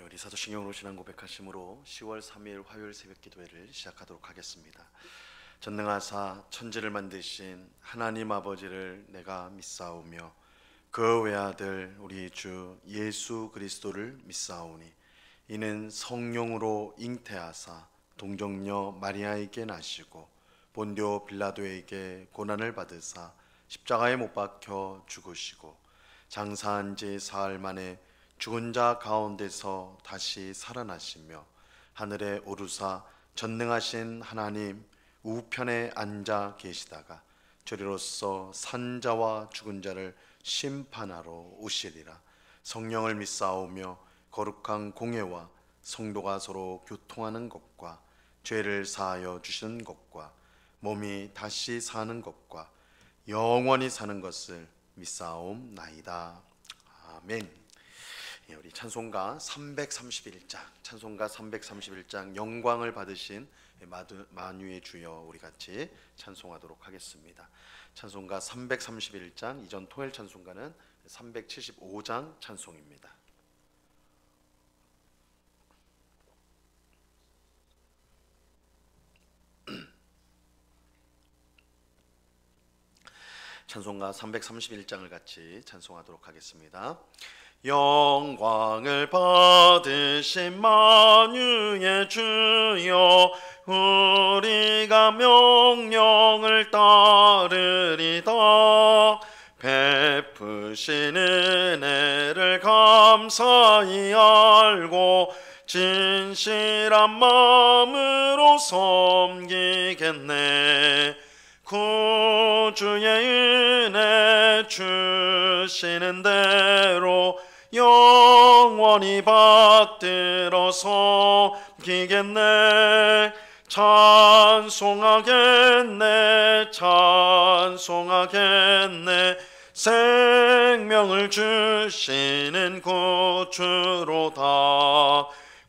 우리 사도신경으로 신앙 고백하심으로 10월 3일 화요일 새벽 기도회를 시작하도록 하겠습니다. 전능하사 천지를 만드신 하나님 아버지를 내가 믿사오며 그 외아들 우리 주 예수 그리스도를 믿사오니 이는 성령으로 잉태하사 동정녀 마리아에게 나시고 본디오 빌라도에게 고난을 받으사 십자가에 못 박혀 죽으시고 장사한 지 사흘 만에 죽은 자 가운데서 다시 살아나시며 하늘에 오르사 전능하신 하나님 우편에 앉아 계시다가 저리로서 산 자와 죽은 자를 심판하러 오시리라. 성령을 믿사오며 거룩한 공회와 성도가 서로 교통하는 것과 죄를 사하여 주시는 것과 몸이 다시 사는 것과 영원히 사는 것을 믿사옵나이다. 아멘. 우리 찬송가 331장 영광을 받으신 만유의 주여 우리 같이 찬송하도록 하겠습니다. 찬송가 331장, 이전 토요일 찬송가는 375장 찬송입니다. 찬송가 331장을 같이 찬송하도록 하겠습니다. 영광을 받으신 만유의 주여 우리가 명령을 따르리다. 베푸신 은혜를 감사히 알고 진실한 마음으로 섬기겠네. 구주의 은혜 주시는 대로 영원히 받들어 섬기겠네. 찬송하겠네. 생명을 주시는 구주로다.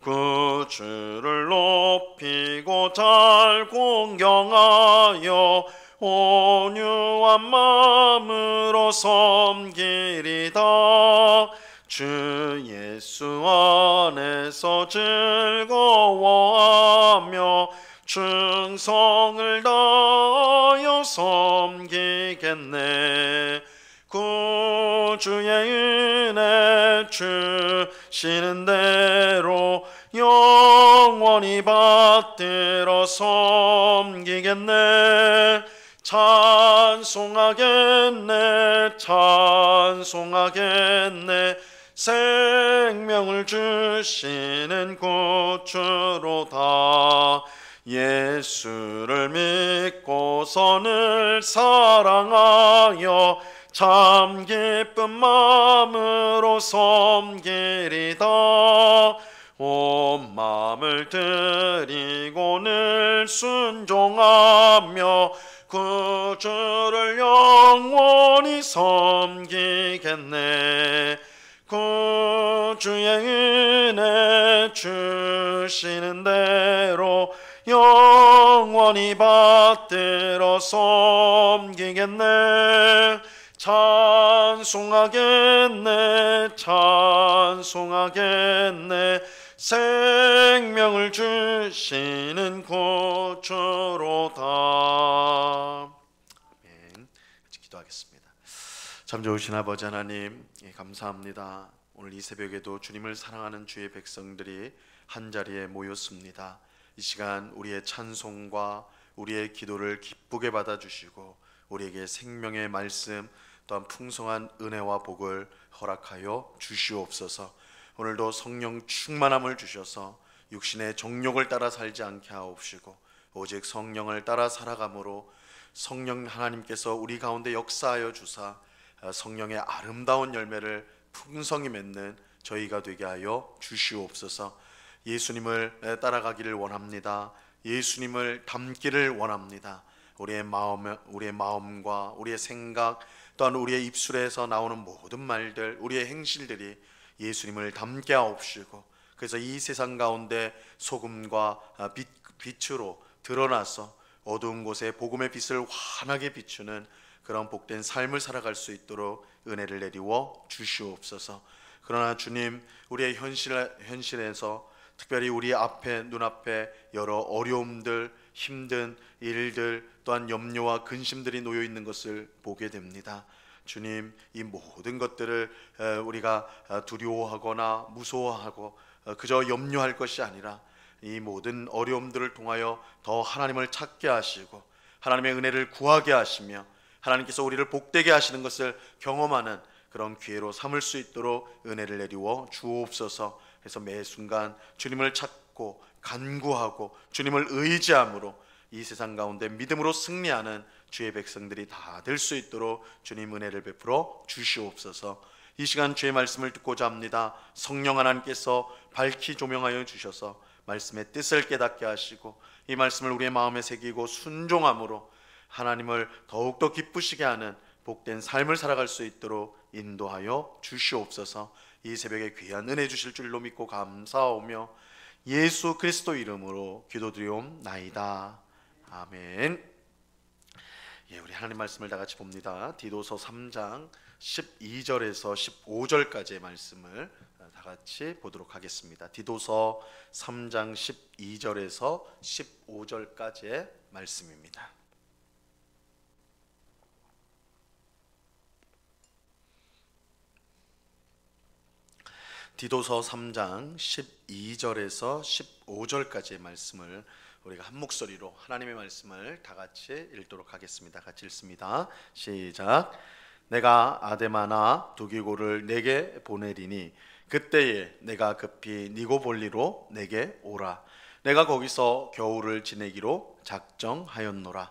구주를 높이고 잘 공경하여 온유한 마음으로 섬기리다. 주 예수 안에서 즐거워하며 충성을 다하여 섬기겠네. 구주의 은혜 주시는 대로 영원히 받들어 섬기겠네. 찬송하겠네. 생명을 주시는 구주로다. 예수를 믿고서 늘 사랑하여 참 기쁜 마음으로 섬기리다. 온 마음을 드리고 늘 순종하며 구주를 영원히 섬기겠네. 구주의 은혜 주시는 대로 영원히 받들어 섬기겠네. 찬송하겠네. 생명을 주시는 구주로다. 아멘. 같이 기도하겠습니다. 참 좋으신 아버지 하나님, 감사합니다. 오늘 이 새벽에도 주님을 사랑하는 주의 백성들이 한자리에 모였습니다. 이 시간 우리의 찬송과 우리의 기도를 기쁘게 받아주시고 우리에게 생명의 말씀 또한 풍성한 은혜와 복을 허락하여 주시옵소서. 오늘도 성령 충만함을 주셔서 육신의 정욕을 따라 살지 않게 하옵시고 오직 성령을 따라 살아감으로 성령 하나님께서 우리 가운데 역사하여 주사 성령의 아름다운 열매를 풍성히 맺는 저희가 되게 하여 주시옵소서. 예수님을 따라가기를 원합니다. 예수님을 닮기를 원합니다. 우리의 마음과 우리의 생각 또한 우리의 입술에서 나오는 모든 말들, 우리의 행실들이 예수님을 닮게 하옵시고 그래서 이 세상 가운데 소금과 빛으로 드러나서 어두운 곳에 복음의 빛을 환하게 비추는 그런 복된 삶을 살아갈 수 있도록 은혜를 내리워 주시옵소서. 그러나 주님, 우리의 현실에서 특별히 우리 앞에 눈앞에 여러 어려움들, 힘든 일들, 또한 염려와 근심들이 놓여 있는 것을 보게 됩니다. 주님, 이 모든 것들을 우리가 두려워하거나 무서워하고 그저 염려할 것이 아니라 이 모든 어려움들을 통하여 더 하나님을 찾게 하시고 하나님의 은혜를 구하게 하시며 하나님께서 우리를 복되게 하시는 것을 경험하는 그런 기회로 삼을 수 있도록 은혜를 내리워 주옵소서. 해서 매 순간 주님을 찾고 간구하고 주님을 의지함으로 이 세상 가운데 믿음으로 승리하는 주의 백성들이 다 될 수 있도록 주님 은혜를 베풀어 주시옵소서. 이 시간 주의 말씀을 듣고자 합니다. 성령 하나님께서 밝히 조명하여 주셔서 말씀의 뜻을 깨닫게 하시고 이 말씀을 우리의 마음에 새기고 순종함으로 하나님을 더욱더 기쁘시게 하는 복된 삶을 살아갈 수 있도록 인도하여 주시옵소서. 이 새벽에 귀한 은혜 주실 줄로 믿고 감사하오며 예수 그리스도 이름으로 기도드리옵나이다. 아멘. 우리 하나님 말씀을 다 같이 봅니다. 디도서 3장 12절에서 15절까지의 말씀을 다 같이 보도록 하겠습니다. 디도서 3장 12절에서 15절까지의 말씀입니다. 디도서 3장 12절에서 15절까지의 말씀을 우리가 한 목소리로 하나님의 말씀을 다 같이 읽도록 하겠습니다. 같이 읽습니다. 시작. 내가 아데마나 두기고를 내게 보내리니 그때에 내가 급히 니고볼리로 내게 오라. 내가 거기서 겨울을 지내기로 작정하였노라.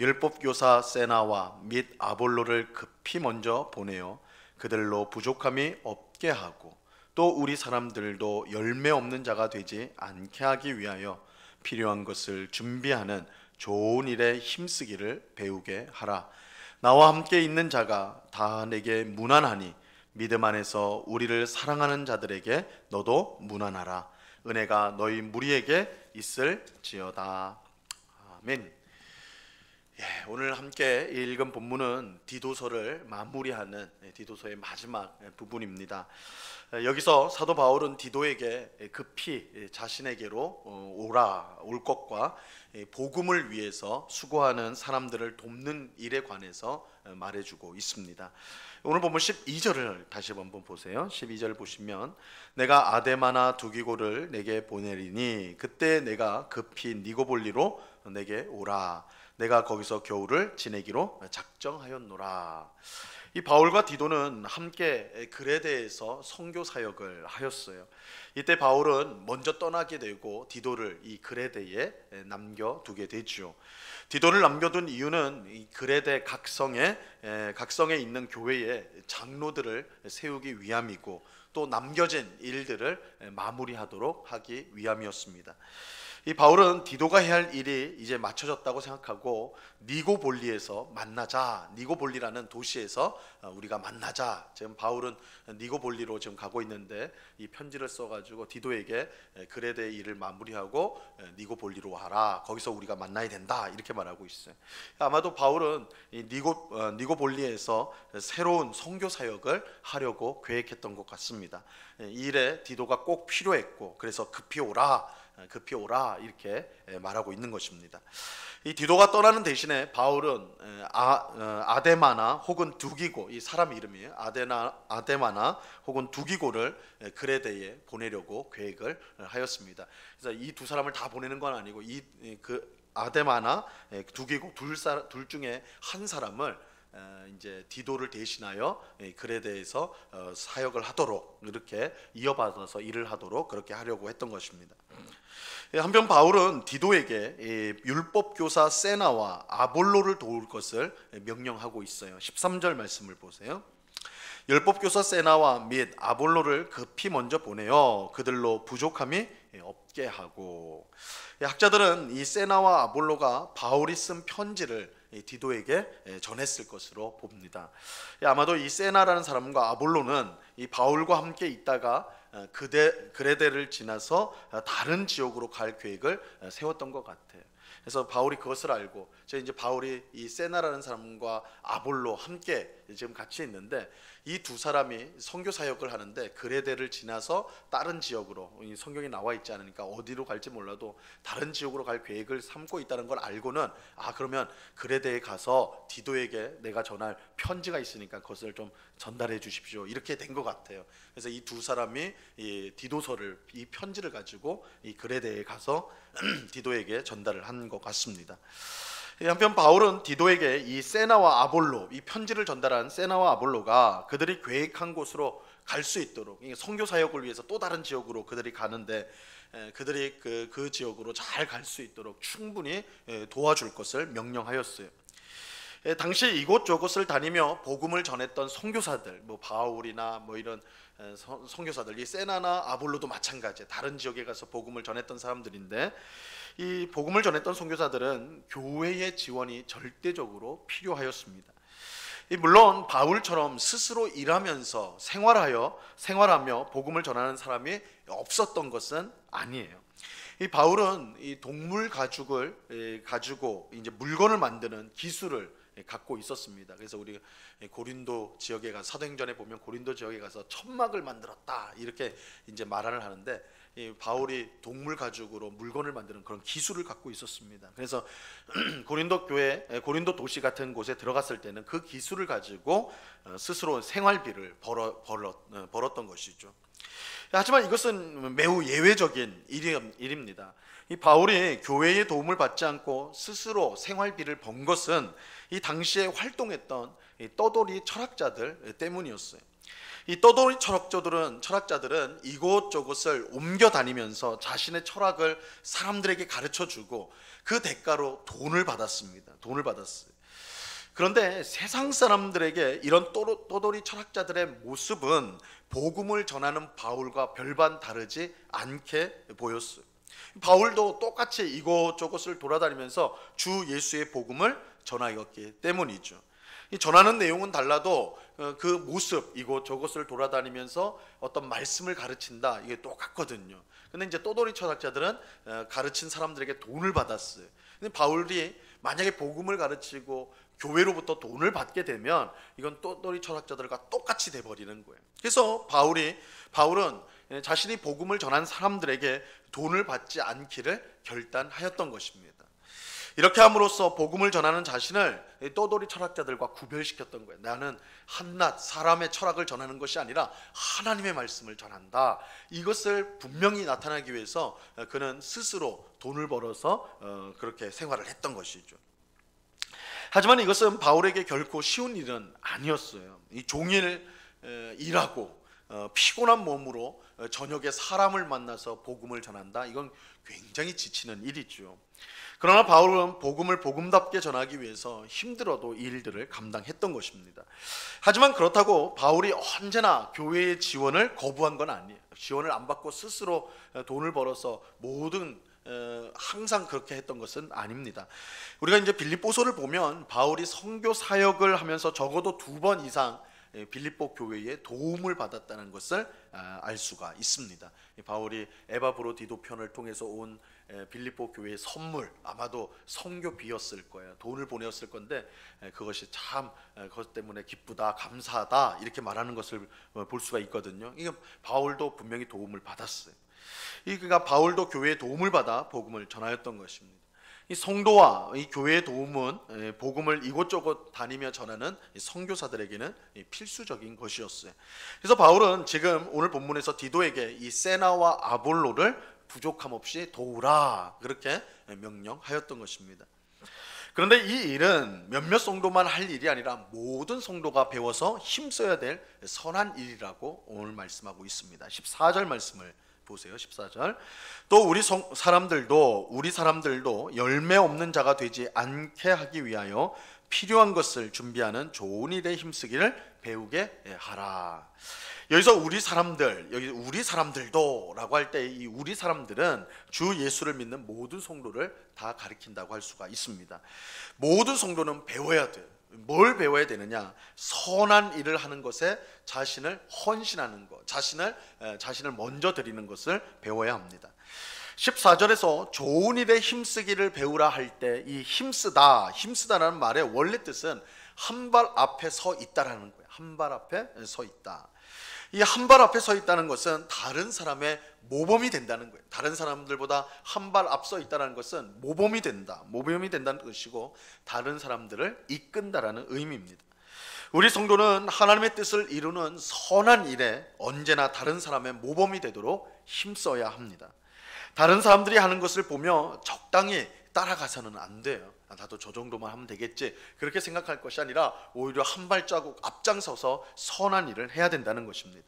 율법교사 세나와 및 아볼로를 급히 먼저 보내어 그들로 부족함이 없게 하고 또 우리 사람들도 열매 없는 자가 되지 않게 하기 위하여 필요한 것을 준비하는 좋은 일에 힘쓰기를 배우게 하라. 나와 함께 있는 자가 다 내게 무난하니 믿음 안에서 우리를 사랑하는 자들에게 너도 무난하라. 은혜가 너희 무리에게 있을지어다. 아멘. 오늘 함께 읽은 본문은 디도서를 마무리하는 디도서의 마지막 부분입니다. 여기서 사도 바울은 디도에게 급히 자신에게로 올 것과 복음을 위해서 수고하는 사람들을 돕는 일에 관해서 말해주고 있습니다. 오늘 본문 12절을 다시 한번 보세요. 12절 보시면 내가 아데마나 두기고를 내게 보내리니 그때 내가 급히 니고볼리로 내게 오라. 내가 거기서 겨울을 지내기로 작정하였노라. 이 바울과 디도는 함께 그레데에서 선교 사역을 하였어요. 이때 바울은 먼저 떠나게 되고 디도를 이 그레데에 남겨두게 되죠. 디도를 남겨둔 이유는 이 그레데 각성에 있는 교회의 장로들을 세우기 위함이고 또 남겨진 일들을 마무리하도록 하기 위함이었습니다. 이 바울은 디도가 해야 할 일이 이제 맞춰졌다고 생각하고 니고볼리에서 만나자, 니고볼리라는 도시에서 우리가 만나자. 지금 바울은 니고볼리로 지금 가고 있는데 이 편지를 써가지고 디도에게 그레데의 일을 마무리하고 니고볼리로 와라. 거기서 우리가 만나야 된다. 이렇게 말하고 있어요. 아마도 바울은 이 니고볼리에서 새로운 선교 사역을 하려고 계획했던 것 같습니다. 이 일에 디도가 꼭 필요했고 그래서 급히 오라 이렇게 말하고 있는 것입니다. 이 디도가 떠나는 대신에 바울은 아데마나 혹은 두기고, 이 사람 이름이에요. 아데마나 혹은 두기고를 그레데에 보내려고 계획을 하였습니다. 그래서 이 두 사람을 다 보내는 건 아니고 그 아데마나 두기고 둘 중에 한 사람을 이제 디도를 대신하여 그레데에서 사역을 하도록 이렇게 이어받아서 일을 하도록 그렇게 하려고 했던 것입니다. 한편 바울은 디도에게 율법교사 세나와 아볼로를 도울 것을 명령하고 있어요. 13절 말씀을 보세요. 율법교사 세나와 및 아볼로를 급히 먼저 보내어 그들로 부족함이 없게 하고. 학자들은 이 세나와 아볼로가 바울이 쓴 편지를 디도에게 전했을 것으로 봅니다. 아마도 이 세나라는 사람과 아볼로는 이 바울과 함께 있다가 그레데를 지나서 다른 지역으로 갈 계획을 세웠던 것 같아요. 그래서 바울이 그것을 알고 이제 바울이 이 세나라는 사람과 아볼로 함께 지금 같이 있는데 이 두 사람이 선교 사역을 하는데 그레데를 지나서 다른 지역으로, 성경에 나와 있지 않으니까 어디로 갈지 몰라도 다른 지역으로 갈 계획을 삼고 있다는 걸 알고는 그러면 그레데에 가서 디도에게 내가 전할 편지가 있으니까 그것을 좀 전달해 주십시오, 이렇게 된 것 같아요. 그래서 이 두 사람이 이 디도서를, 이 편지를 가지고 이 그레데에 가서 디도에게 전달을 한 것 같습니다. 한편 바울은 디도에게 이 세나와 아볼로, 이 편지를 전달한 세나와 아볼로가 그들이 계획한 곳으로 갈 수 있도록, 선교 사역을 위해서 또 다른 지역으로 그들이 가는데 그들이 그 지역으로 잘 갈 수 있도록 충분히 도와줄 것을 명령하였어요. 당시 이곳저곳을 다니며 복음을 전했던 선교사들, 바울이나 이런 선교사들, 이 세나나 아볼로도 마찬가지예요. 다른 지역에 가서 복음을 전했던 사람들인데, 이 복음을 전했던 선교사들은 교회의 지원이 절대적으로 필요하였습니다. 물론 바울처럼 스스로 일하면서 생활하며 복음을 전하는 사람이 없었던 것은 아니에요. 이 바울은 이 동물 가죽을 가지고 이제 물건을 만드는 기술을 갖고 있었습니다. 그래서 우리 고린도 지역에 가서, 사도행전에 보면 고린도 지역에 가서 천막을 만들었다, 이렇게 이제 말을 하는데, 이 바울이 동물 가죽으로 물건을 만드는 그런 기술을 갖고 있었습니다. 그래서 고린도 교회, 고린도 도시 같은 곳에 들어갔을 때는 그 기술을 가지고 스스로 생활비를 벌었던 것이죠. 하지만 이것은 매우 예외적인 일입니다. 이 바울이 교회의 도움을 받지 않고 스스로 생활비를 번 것은 이 당시에 활동했던 이 떠돌이 철학자들 때문이었어요. 이 떠돌이 철학자들은 이곳저곳을 옮겨 다니면서 자신의 철학을 사람들에게 가르쳐주고 그 대가로 돈을 받았습니다. 그런데 세상 사람들에게 이런 떠돌이 철학자들의 모습은 복음을 전하는 바울과 별반 다르지 않게 보였어요. 바울도 똑같이 이곳저곳을 돌아다니면서 주 예수의 복음을 전하였기 때문이죠. 이 전하는 내용은 달라도 그 모습, 이곳저곳을 돌아다니면서 어떤 말씀을 가르친다, 이게 똑같거든요. 근데 이제 떠돌이 철학자들은 가르친 사람들에게 돈을 받았어요. 근데 바울이 만약에 복음을 가르치고 교회로부터 돈을 받게 되면 이건 떠돌이 철학자들과 똑같이 돼버리는 거예요. 그래서 바울은 자신이 복음을 전한 사람들에게 돈을 받지 않기를 결단하였던 것입니다. 이렇게 함으로써 복음을 전하는 자신을 떠돌이 철학자들과 구별시켰던 거예요. 나는 한낱 사람의 철학을 전하는 것이 아니라 하나님의 말씀을 전한다. 이것을 분명히 나타나기 위해서 그는 스스로 돈을 벌어서 그렇게 생활을 했던 것이죠. 하지만 이것은 바울에게 결코 쉬운 일은 아니었어요. 이 종일 일하고 피곤한 몸으로 저녁에 사람을 만나서 복음을 전한다, 이건 굉장히 지치는 일이죠. 그러나 바울은 복음을 복음답게 전하기 위해서 힘들어도 이 일들을 감당했던 것입니다. 하지만 그렇다고 바울이 언제나 교회의 지원을 거부한 건 아니에요. 지원을 안 받고 스스로 돈을 벌어서 항상 그렇게 했던 것은 아닙니다. 우리가 이제 빌립보서를 보면 바울이 선교 사역을 하면서 적어도 2번 이상 빌립보 교회의 도움을 받았다는 것을 알 수가 있습니다. 바울이 에바브로디도 편을 통해서 온 빌립보 교회의 선물, 아마도 선교비였을 거예요. 돈을 보내었을 건데 그것이 참 그것 때문에 기쁘다, 감사하다, 이렇게 말하는 것을 볼 수가 있거든요. 이게 바울도 분명히 도움을 받았어요. 그러니까 바울도 교회의 도움을 받아 복음을 전하였던 것입니다. 이 성도와 이 교회의 도움은 복음을 이곳저곳 다니며 전하는 선교사들에게는 필수적인 것이었어요. 그래서 바울은 지금 오늘 본문에서 디도에게 이 세나와 아볼로를 부족함 없이 도우라, 그렇게 명령하였던 것입니다. 그런데 이 일은 몇몇 성도만 할 일이 아니라 모든 성도가 배워서 힘써야 될 선한 일이라고 오늘 말씀하고 있습니다. 14절 말씀을 보세요. 14절. 또 우리 사람들도 열매 없는 자가 되지 않게 하기 위하여 필요한 것을 준비하는 좋은 일에 힘쓰기를 배우게 하라. 여기서 우리 사람들도라고 할 때 이 우리 사람들은 주 예수를 믿는 모든 성도를 다 가리킨다고 할 수가 있습니다. 모든 성도는 배워야 돼요. 뭘 배워야 되느냐? 선한 일을 하는 것에 자신을 헌신하는 것, 자신을 먼저 드리는 것을 배워야 합니다. 14절에서 좋은 일에 힘쓰기를 배우라 할 때 이 힘쓰다라는 말의 원래 뜻은 한 발 앞에 서 있다라는 거예요. 한 발 앞에 서 있다. 이 한 발 앞에 서 있다는 것은 다른 사람의 모범이 된다는 거예요. 다른 사람들보다 한 발 앞서 있다는 것은 모범이 된다. 모범이 된다는 것이고 다른 사람들을 이끈다라는 의미입니다. 우리 성도는 하나님의 뜻을 이루는 선한 일에 언제나 다른 사람의 모범이 되도록 힘써야 합니다. 다른 사람들이 하는 것을 보며 적당히 따라가서는 안 돼요. 나도 저 정도만 하면 되겠지, 그렇게 생각할 것이 아니라 오히려 한 발자국 앞장서서 선한 일을 해야 된다는 것입니다.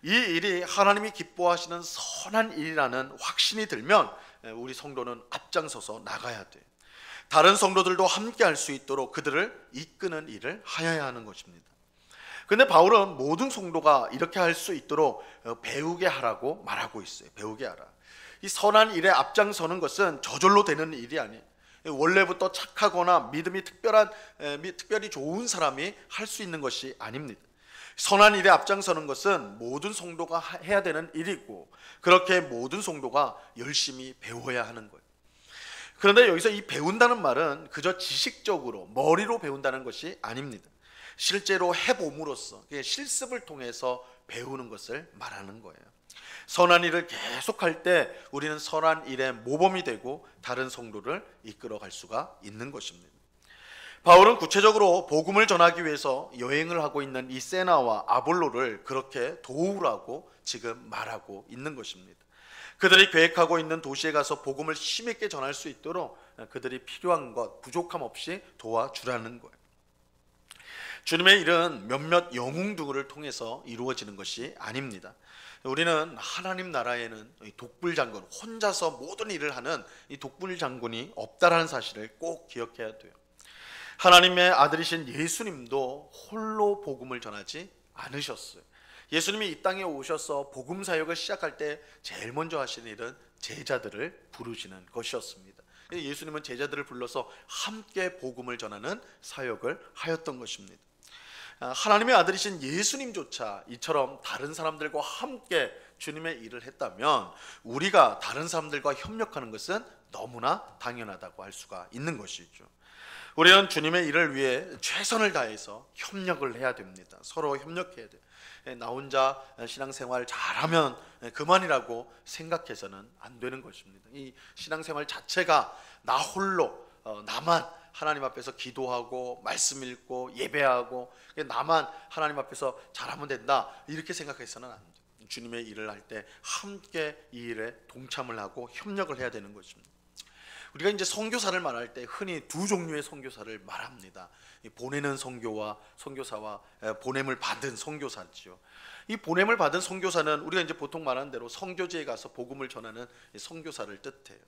이 일이 하나님이 기뻐하시는 선한 일이라는 확신이 들면 우리 성도는 앞장서서 나가야 돼요. 다른 성도들도 함께 할 수 있도록 그들을 이끄는 일을 하여야 하는 것입니다. 근데 바울은 모든 성도가 이렇게 할 수 있도록 배우게 하라고 말하고 있어요. 배우게 하라. 이 선한 일에 앞장서는 것은 저절로 되는 일이 아니에요. 원래부터 착하거나 믿음이 특별히 좋은 사람이 할 수 있는 것이 아닙니다. 선한 일에 앞장서는 것은 모든 성도가 해야 되는 일이고, 그렇게 모든 성도가 열심히 배워야 하는 거예요. 그런데 여기서 이 배운다는 말은 그저 지식적으로 머리로 배운다는 것이 아닙니다. 실제로 해봄으로써, 실습을 통해서 배우는 것을 말하는 거예요. 선한 일을 계속할 때 우리는 선한 일의 모범이 되고 다른 성도를 이끌어갈 수가 있는 것입니다. 바울은 구체적으로 복음을 전하기 위해서 여행을 하고 있는 이 세나와 아볼로를 그렇게 도우라고 지금 말하고 있는 것입니다. 그들이 계획하고 있는 도시에 가서 복음을 힘있게 전할 수 있도록 그들이 필요한 것, 부족함 없이 도와주라는 거예요. 주님의 일은 몇몇 영웅들을 통해서 이루어지는 것이 아닙니다. 우리는 하나님 나라에는 독불장군, 혼자서 모든 일을 하는 이 독불장군이 없다라는 사실을 꼭 기억해야 돼요. 하나님의 아들이신 예수님도 홀로 복음을 전하지 않으셨어요. 예수님이 이 땅에 오셔서 복음 사역을 시작할 때 제일 먼저 하시는 일은 제자들을 부르시는 것이었습니다. 예수님은 제자들을 불러서 함께 복음을 전하는 사역을 하였던 것입니다. 하나님의 아들이신 예수님조차 이처럼 다른 사람들과 함께 주님의 일을 했다면 우리가 다른 사람들과 협력하는 것은 너무나 당연하다고 할 수가 있는 것이죠. 우리는 주님의 일을 위해 최선을 다해서 협력을 해야 됩니다. 서로 협력해야 돼요. 나 혼자 신앙생활 잘하면 그만이라고 생각해서는 안 되는 것입니다. 이 신앙생활 자체가 나 홀로, 나만 하나님 앞에서 기도하고 말씀 읽고 예배하고 나만 하나님 앞에서 잘하면 된다, 이렇게 생각해서는 안 돼요. 주님의 일을 할 때 함께 이 일에 동참을 하고 협력을 해야 되는 것입니다. 우리가 이제 선교사를 말할 때 흔히 두 종류의 선교사를 말합니다. 보내는 선교와 선교사와 보냄을 받은 선교사죠. 이 보냄을 받은 선교사는 우리가 이제 보통 말하는 대로 선교지에 가서 복음을 전하는 선교사를 뜻해요.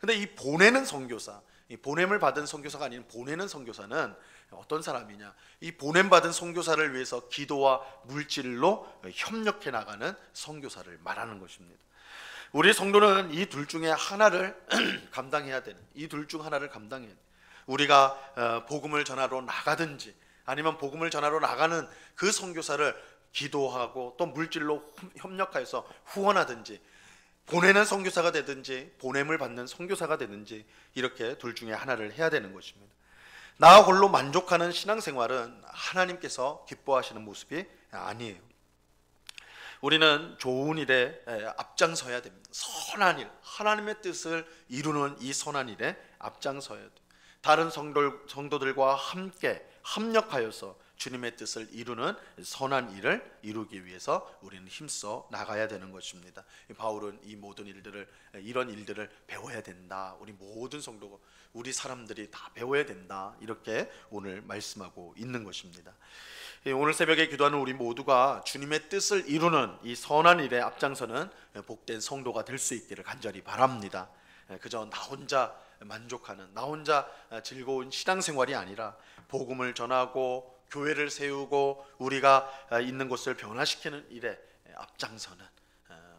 근데 이 보내는 선교사, 이 보냄을 받은 선교사가 아닌 보내는 선교사는 어떤 사람이냐? 이 보냄 받은 선교사를 위해서 기도와 물질로 협력해 나가는 선교사를 말하는 것입니다. 우리 성도는 이 둘 중에 하나를 감당해야 되는, 이 둘 중 하나를 감당해야 돼요. 우리가 복음을 전하러 나가든지 아니면 복음을 전하러 나가는 그 선교사를 기도하고 또 물질로 협력해서 후원하든지, 보내는 선교사가 되든지 보냄을 받는 선교사가 되든지, 이렇게 둘 중에 하나를 해야 되는 것입니다. 나 홀로 만족하는 신앙생활은 하나님께서 기뻐하시는 모습이 아니에요. 우리는 좋은 일에 앞장서야 됩니다. 선한 일, 하나님의 뜻을 이루는 이 선한 일에 앞장서야 돼요. 다른 성도들과 함께 합력하여서 주님의 뜻을 이루는 선한 일을 이루기 위해서 우리는 힘써 나가야 되는 것입니다. 바울은 이 모든 일들을, 이런 일들을 배워야 된다. 우리 모든 성도, 우리 사람들이 다 배워야 된다. 이렇게 오늘 말씀하고 있는 것입니다. 오늘 새벽에 기도하는 우리 모두가 주님의 뜻을 이루는 이 선한 일에 앞장서는 복된 성도가 될 수 있기를 간절히 바랍니다. 그저 나 혼자 만족하는, 나 혼자 즐거운 신앙생활이 아니라 복음을 전하고 교회를 세우고 우리가 있는 곳을 변화시키는 일에 앞장서는,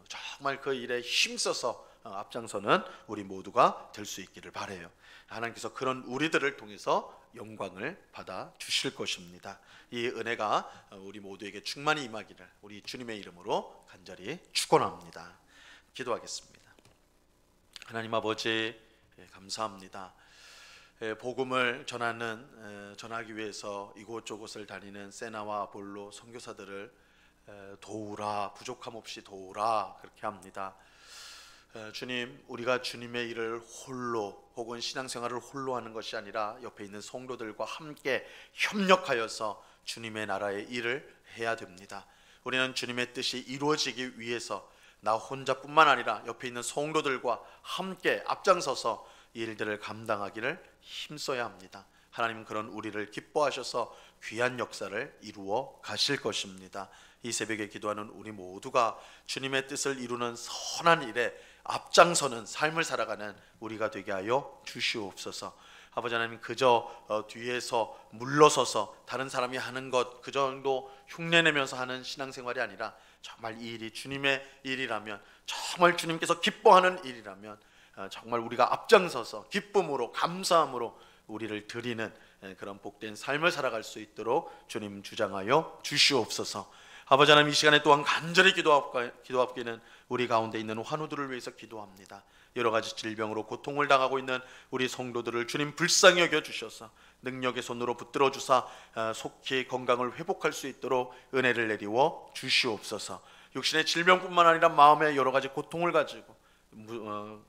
정말 그 일에 힘써서 앞장서는 우리 모두가 될 수 있기를 바라요. 하나님께서 그런 우리들을 통해서 영광을 받아 주실 것입니다. 이 은혜가 우리 모두에게 충만히 임하기를 우리 주님의 이름으로 간절히 축원합니다. 기도하겠습니다. 하나님 아버지, 감사합니다. 복음을 전하기 위해서 이곳저곳을 다니는 세나와 아볼로 선교사들을 도우라, 부족함 없이 도우라 그렇게 합니다. 주님, 우리가 주님의 일을 홀로 혹은 신앙생활을 홀로 하는 것이 아니라 옆에 있는 성도들과 함께 협력하여서 주님의 나라의 일을 해야 됩니다. 우리는 주님의 뜻이 이루어지기 위해서 나 혼자뿐만 아니라 옆에 있는 성도들과 함께 앞장서서 이 일들을 감당하기를 힘써야 합니다. 하나님은 그런 우리를 기뻐하셔서 귀한 역사를 이루어 가실 것입니다. 이 새벽에 기도하는 우리 모두가 주님의 뜻을 이루는 선한 일에 앞장서는 삶을 살아가는 우리가 되게 하여 주시옵소서. 아버지 하나님, 그저 뒤에서 물러서서 다른 사람이 하는 것 그 정도 흉내내면서 하는 신앙생활이 아니라 정말 이 일이 주님의 일이라면, 정말 주님께서 기뻐하는 일이라면 정말 우리가 앞장서서 기쁨으로 감사함으로 우리를 드리는 그런 복된 삶을 살아갈 수 있도록 주님 주장하여 주시옵소서. 아버지 하나님, 이 시간에 또한 간절히 기도하옵기는 우리 가운데 있는 환우들을 위해서 기도합니다. 여러 가지 질병으로 고통을 당하고 있는 우리 성도들을 주님 불쌍히 여겨 주셔서 능력의 손으로 붙들어 주사 속히 건강을 회복할 수 있도록 은혜를 내리워 주시옵소서. 육신의 질병뿐만 아니라 마음의 여러 가지 고통을 가지고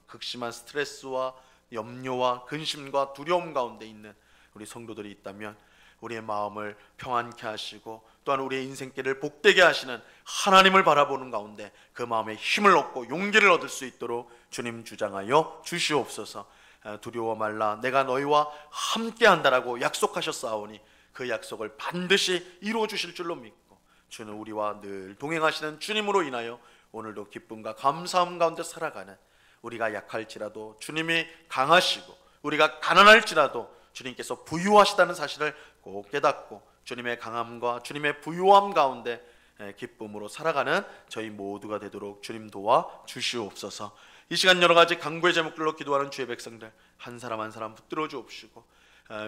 극심한 스트레스와 염려와 근심과 두려움 가운데 있는 우리 성도들이 있다면 우리의 마음을 평안케 하시고 또한 우리의 인생길을 복되게 하시는 하나님을 바라보는 가운데 그 마음에 힘을 얻고 용기를 얻을 수 있도록 주님 주장하여 주시옵소서. 두려워 말라, 내가 너희와 함께 한다라고 약속하셨사오니 그 약속을 반드시 이루어 주실 줄로 믿고 주는 우리와 늘 동행하시는 주님으로 인하여 오늘도 기쁨과 감사함 가운데 살아가는, 우리가 약할지라도 주님이 강하시고 우리가 가난할지라도 주님께서 부유하시다는 사실을 꼭 깨닫고 주님의 강함과 주님의 부유함 가운데 기쁨으로 살아가는 저희 모두가 되도록 주님 도와 주시옵소서. 이 시간 여러 가지 간구의 제목들로 기도하는 주의 백성들 한 사람 한 사람 붙들어 주옵시고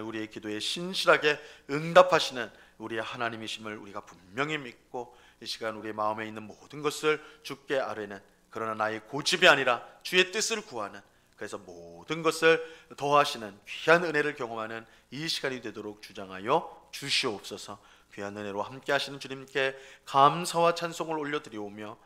우리의 기도에 신실하게 응답하시는 우리의 하나님이심을 우리가 분명히 믿고 이 시간 우리의 마음에 있는 모든 것을 주께 아뢰는, 그러나 나의 고집이 아니라 주의 뜻을 구하는, 그래서 모든 것을 더하시는 귀한 은혜를 경험하는 이 시간이 되도록 주장하여 주시옵소서. 귀한 은혜로 함께 하시는 주님께 감사와 찬송을 올려드리오며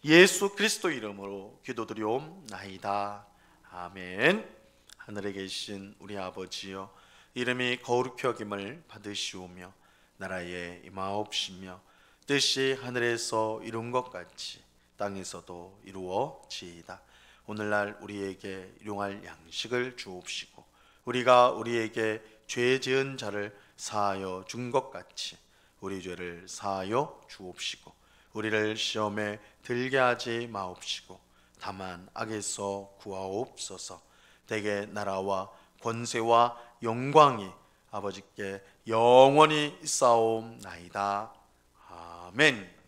예수 그리스도 이름으로 기도드리옵나이다. 아멘. 하늘에 계신 우리 아버지여, 이름이 거룩히 여김을 받으시오며 나라에 임하옵시며 뜻이 하늘에서 이룬 것 같이 땅에서도 이루어지이다. 오늘날 우리에게 일용할 양식을 주옵시고 우리가 우리에게 죄 지은 자를 사하여 준 것 같이 우리 죄를 사하여 주옵시고 우리를 시험에 들게 하지 마옵시고 다만 악에서 구하옵소서. 대개 나라와 권세와 영광이 아버지께 영원히 있사옵나이다. 아멘.